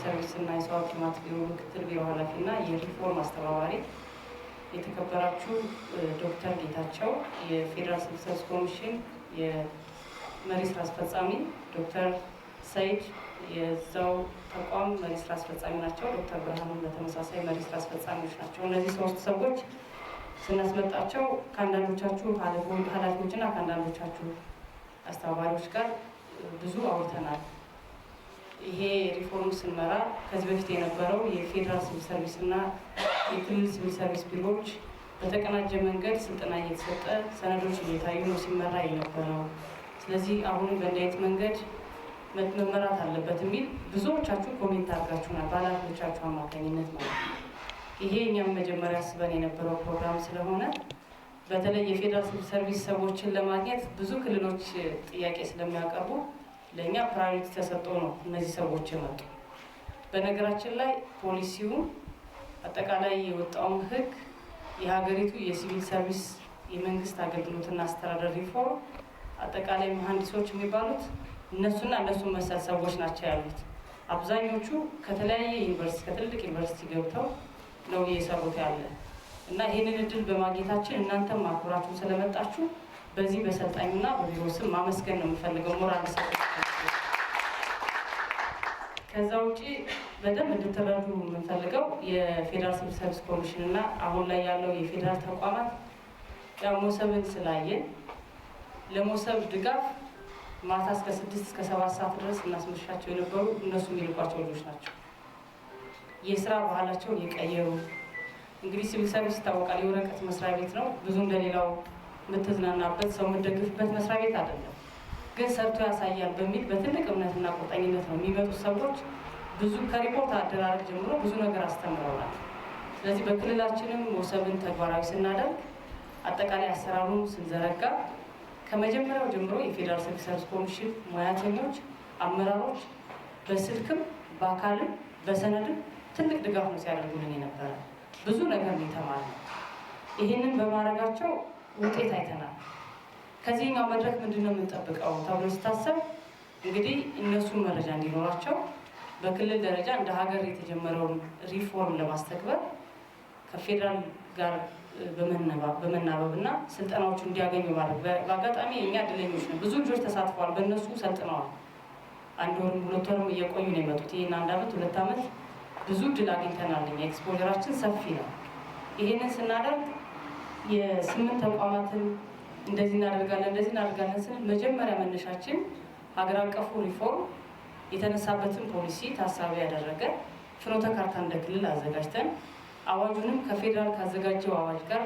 ሰርቪስ እና የሰው ሀብት ልማት ቢሮ ምክትል ቢሮ ኃላፊና የሪፎርም አስተባባሪ፣ የተከበራችሁ ዶክተር ጌታቸው የፌዴራል ሲቪል ሰርቪስ ኮሚሽን የመሪ ስራ አስፈጻሚ፣ ዶክተር ሰይድ የዛው ተቋም መሪ ስራ አስፈጻሚ ናቸው። ዶክተር ብርሃኑ በተመሳሳይ መሪ ስራ አስፈጻሚዎች ናቸው። እነዚህ ሶስት ሰዎች ስናስመጣቸው ከአንዳንዶቻችሁ ኃላፊዎችና ከአንዳንዶቻችሁ አስተባባሪዎች ጋር ብዙ አውርተናል። ይሄ ሪፎርም ስንመራ ከዚህ በፊት የነበረው የፌዴራል ሲቪል ሰርቪስ እና የክልል ሲቪል ሰርቪስ ቢሮዎች በተቀናጀ መንገድ ስልጠና እየተሰጠ ሰነዶች እየታዩ ነው ሲመራ የነበረው። ስለዚህ አሁንም በእንዲህ አይነት መንገድ መመራት አለበት የሚል ብዙዎቻችሁ ኮሜንት አድርጋችሁናል፣ በኃላፊዎቻችሁ አማካኝነት ማለት ነው። ይሄ እኛም መጀመሪያ አስበን የነበረው ፕሮግራም ስለሆነ በተለይ የፌዴራል ሲቪል ሰርቪስ ሰዎችን ለማግኘት ብዙ ክልሎች ጥያቄ ስለሚያቀርቡ ለእኛ ፕራዮሪቲ ተሰጥቶ ነው እነዚህ ሰዎች የመጡ። በነገራችን ላይ ፖሊሲውን አጠቃላይ የወጣውን ሕግ የሀገሪቱ የሲቪል ሰርቪስ የመንግስት አገልግሎትና አስተዳደር ሪፎርም አጠቃላይ መሀንዲሶች የሚባሉት እነሱና እነሱ መሰል ሰዎች ናቸው ያሉት። አብዛኞቹ ከተለያየ ዩኒቨርሲቲ ከትልቅ ዩኒቨርሲቲ ገብተው ነው እየሰሩት ያለ እና ይህንን እድል በማግኘታችን እናንተም ማክብራችሁ ስለመጣችሁ በዚህ በሰልጣኙና በቢሮ ስም ማመስገን ነው የምፈልገው። ሞራል ከዛ ውጪ በደንብ እንድትረዱ የምንፈልገው የፌዴራል ሲቪል ሰርቪስ ኮሚሽን እና አሁን ላይ ያለው የፌዴራል ተቋማት ያው ሞሰብን ስላየን ለሞሰብ ድጋፍ ማታ እስከ 6 እስከ 7 ሰዓት ድረስ እናስመሻቸው የነበሩ እነሱ የሚልኳቸው ልጆች ናቸው። የስራ ባህላቸውን የቀየሩ እንግዲህ ሲቪል ሰርቪስ ይታወቃል፣ የወረቀት መስሪያ ቤት ነው። ብዙ እንደሌላው የምትዝናናበት ሰው የምትደግፍበት መስሪያ ቤት አይደለም። ግን ሰርቶ ያሳያል በሚል በትልቅ እምነትና ቁርጠኝነት ነው የሚመጡት ሰዎች። ብዙ ከሪፖርት አደራረግ ጀምሮ ብዙ ነገር አስተምረውናል። ስለዚህ በክልላችንም ሞሰብን ተግባራዊ ስናደርግ አጠቃላይ አሰራሩን ስንዘረጋ ከመጀመሪያው ጀምሮ የፌዴራል ሲቪል ሰርቪስ ኮሚሽን ሙያተኞች፣ አመራሮች በስልክም በአካልም በሰነድም ትልቅ ድጋፍ ነው ሲያደርጉልን የነበረ። ብዙ ነገር ነው የተማርነው። ይህንን በማድረጋቸው ውጤት አይተናል። ከዚህኛው መድረክ ምንድነው የምንጠብቀው ተብሎ ሲታሰብ እንግዲህ እነሱን መረጃ እንዲኖራቸው በክልል ደረጃ እንደ ሀገር የተጀመረውን ሪፎርም ለማስተግበር ከፌዴራል ጋር በመናበብ እና ስልጠናዎቹ እንዲያገኙ ማድረግ። በአጋጣሚ እኛ እድለኞች ነው። ብዙ ልጆች ተሳትፈዋል፣ በእነሱ ሰልጥነዋል። 1 ወርም 2 ወርም እየቆዩ ነው የመጡት። ይህን 1 ዓመት 2 ዓመት ብዙ ድል አግኝተናል። ኤክስፖጀራችን ሰፊ ነው። ይህንን ስናደርግ የ8 ተቋማትን እንደዚህ እናደርጋለን ስንል መጀመሪያ መነሻችን ሀገር አቀፉ ሪፎርም የተነሳበትን ፖሊሲ ታሳቢ ያደረገ ፍኖተ ካርታ እንደ ክልል አዘጋጅተን አዋጁንም ከፌዴራል ካዘጋጀው አዋጅ ጋር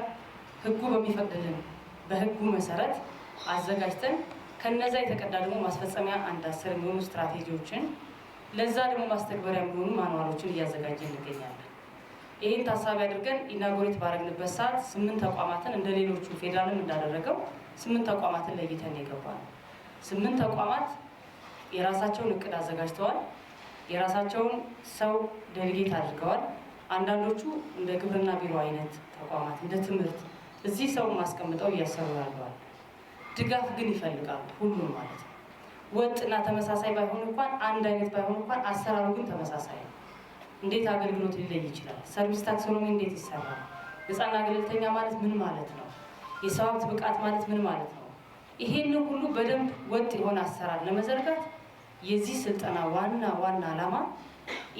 ሕጉ በሚፈቅድልን በሕጉ መሰረት አዘጋጅተን ከነዛ የተቀዳ ደግሞ ማስፈጸሚያ 10 የሚሆኑ ስትራቴጂዎችን ለዛ ደግሞ ማስተግበሪያ የሚሆኑ ማንዋሎችን እያዘጋጀን እንገኛለን። ይህን ታሳቢ አድርገን ኢናጎሬት ባደረግንበት ሰዓት 8 ተቋማትን እንደ ሌሎቹ ፌዴራልም እንዳደረገው 8 ተቋማትን ለይተን የገባል። 8 ተቋማት የራሳቸውን እቅድ አዘጋጅተዋል። የራሳቸውን ሰው ዴሊጌት አድርገዋል። አንዳንዶቹ እንደ ግብርና ቢሮ አይነት ተቋማት እንደ ትምህርት እዚህ ሰው ማስቀምጠው እያሰሩ ያለዋል። ድጋፍ ግን ይፈልጋሉ ሁሉም ማለት ነው። ወጥና ተመሳሳይ ባይሆን እንኳን አንድ አይነት ባይሆን እንኳን አሰራሩ ግን ተመሳሳይ ነው። እንዴት አገልግሎት ሊለይ ይችላል? ሰርቪስ ታክሶኖሚ እንዴት ይሰራል? ነፃና ገለልተኛ ማለት ምን ማለት ነው? የሰው ሀብት ብቃት ማለት ምን ማለት ነው? ይሄንን ሁሉ በደንብ ወጥ የሆነ አሰራር ለመዘርጋት የዚህ ስልጠና ዋና ዓላማ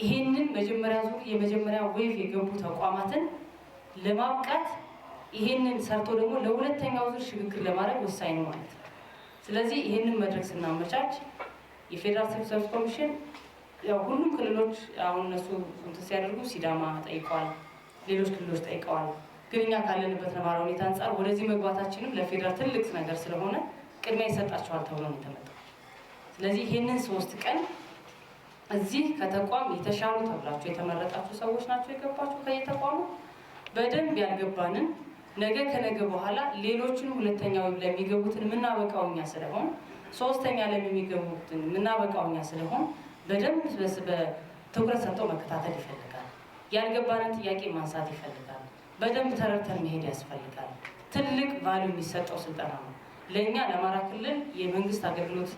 ይሄንን መጀመሪያ ዙር የመጀመሪያ ዌቭ የገቡ ተቋማትን ለማብቃት ይሄንን ሰርቶ ደግሞ ለሁለተኛው ዙር ሽግግር ለማድረግ ወሳኝ ነው ማለት ነው። ስለዚህ ይሄንን መድረክ ስናመቻች የፌዴራል ሲቪል ሰርቪስ ኮሚሽን ያው ሁሉም ክልሎች አሁን እነሱ እንትን ሲያደርጉ ሲዳማ ጠይቀዋል፣ ሌሎች ክልሎች ጠይቀዋል። ግን እኛ ካለንበት ነባራዊ ሁኔታ አንጻር ወደዚህ መግባታችንም ለፌዴራል ትልቅ ነገር ስለሆነ ቅድሚያ ይሰጣቸዋል ተብሎ ነው የተመጣው። ስለዚህ ይሄንን 3 ቀን እዚህ ከተቋም የተሻሉ ተብላችሁ የተመረጣችሁ ሰዎች ናቸው የገባችሁ። ከየተቋሙ በደንብ ያልገባንን ነገ ከነገ በኋላ ሌሎችን ሁለተኛው ለሚገቡትን የምናበቃው እኛ ስለሆን፣ ሶስተኛ ለሚገቡትን የምናበቃው እኛ ስለሆን በደንብ በትኩረት ሰጥተው መከታተል ይፈልጋል። ያልገባንን ጥያቄ ማንሳት ይፈልጋል። በደንብ ተረድተን መሄድ ያስፈልጋል። ትልቅ ቫልዩ የሚሰጠው ስልጠና ነው። ለእኛ ለአማራ ክልል የመንግስት አገልግሎት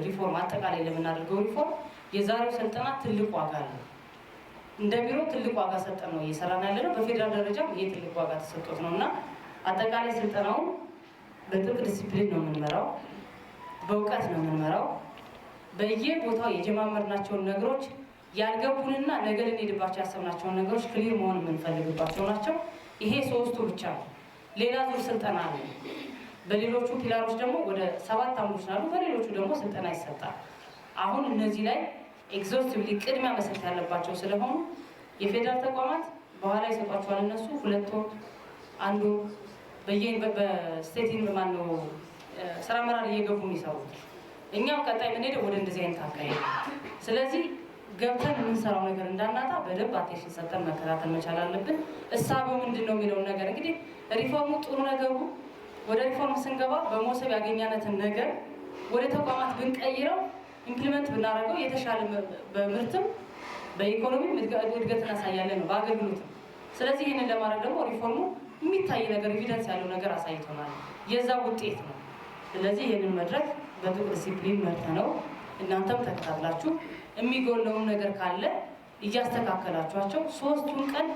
ሪፎርም አጠቃላይ ለምናደርገው ሪፎርም የዛሬው ስልጠና ትልቅ ዋጋ አለው። እንደ ቢሮ ትልቅ ዋጋ ሰጠን ነው እየሰራን ያለነው። በፌዴራል ደረጃም ይሄ ትልቅ ዋጋ ተሰጥቶት ነው እና አጠቃላይ ስልጠናውን በጥብቅ ዲሲፕሊን ነው የምንመራው፣ በእውቀት ነው የምንመራው። በየቦታው የጀማመርናቸውን ነገሮች ያልገቡንና ነገ ልንሄድባቸው ያሰብናቸውን ነገሮች ክሊር መሆን የምንፈልግባቸው ናቸው። ይሄ 3ቱ ብቻ ነው። ሌላ ዙር ስልጠና አለ። በሌሎቹ ፒላሮች ደግሞ ወደ 7 አምዶች አሉ። በሌሎቹ ደግሞ ስልጠና ይሰጣል። አሁን እነዚህ ላይ ኤግዞስቲቭሊ ቅድሚያ መስጠት ያለባቸው ስለሆኑ የፌዴራል ተቋማት በኋላ ይሰጧቸዋል። እነሱ 2 ወር 1 ወር በስቴት ማነው ስራ አመራር እየገቡ የሚሰሩት። እኛም ቀጣይ የምንሄደው ወደ እንደዚህ አይነት አካሄድ። ስለዚህ ገብተን የምንሰራው ነገር እንዳናጣ በደንብ አቴንሽን ሰጠን መከታተል መቻል አለብን። እሳቤው ምንድን ነው የሚለውን ነገር እንግዲህ ሪፎርሙ ጥሩ ነገሩ ወደ ሪፎርም ስንገባ በመውሰብ ያገኛነትን ነገር ወደ ተቋማት ብንቀይረው ኢምፕሊመንት ብናደርገው የተሻለ በምርትም በኢኮኖሚም እድገት እናሳያለን ነው በአገልግሎትም። ስለዚህ ይህንን ለማድረግ ደግሞ ሪፎርሙ የሚታይ ነገር ኤቪደንስ ያለው ነገር አሳይቶናል። የዛ ውጤት ነው። ስለዚህ ይህንን መድረክ በጥብቅ ዲሲፕሊን መርተነው እናንተም ተከታትላችሁ የሚጎለውን ነገር ካለ እያስተካከላችኋቸው 3ቱን ቀን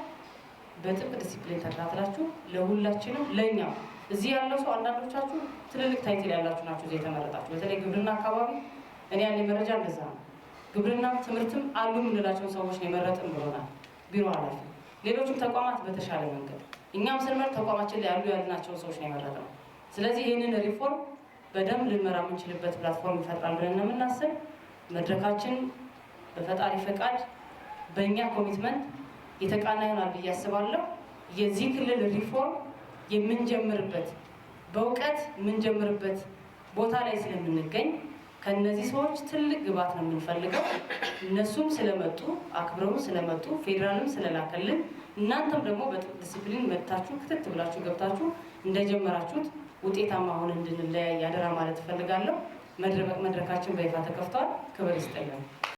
በጥብቅ ዲሲፕሊን ተከታትላችሁ ለሁላችንም ለእኛም እዚህ ያለው ሰው አንዳንዶቻችሁ ትልልቅ ታይትል ያላችሁ ናችሁ እዚህ የተመረጣችሁ። በተለይ ግብርና አካባቢ እኔ ያለኝ መረጃ እንደዛ ነው። ግብርና ትምህርትም አሉ የምንላቸውን ሰዎች ነው የመረጥን ብሎናል ቢሮ ኃላፊ። ሌሎችም ተቋማት በተሻለ መንገድ እኛም ስንመርጥ ተቋማችን ላይ ያልናቸውን ሰዎች ነው የመረጥነው። ስለዚህ ይህንን ሪፎርም በደንብ ልንመራ የምንችልበት ፕላትፎርም ይፈጥራል ብለን ነው የምናስብ። መድረካችን በፈጣሪ ፈቃድ በእኛ ኮሚትመንት የተቃና ይሆናል ብዬ አስባለሁ። የዚህ ክልል ሪፎርም የምንጀምርበት በእውቀት የምንጀምርበት ቦታ ላይ ስለምንገኝ ከነዚህ ሰዎች ትልቅ ግባት ነው የምንፈልገው። እነሱም ስለመጡ አክብረው ስለመጡ ፌዴራልም ስለላከልን እናንተም ደግሞ በጥብቅ ዲሲፕሊን መጥታችሁ ክትት ብላችሁ ገብታችሁ እንደጀመራችሁት ውጤታማ ሆነን እንድንለያይ ያደራ ማለት እፈልጋለሁ። መድረካችን በይፋ ተከፍቷል። ክብር ይስጥልን።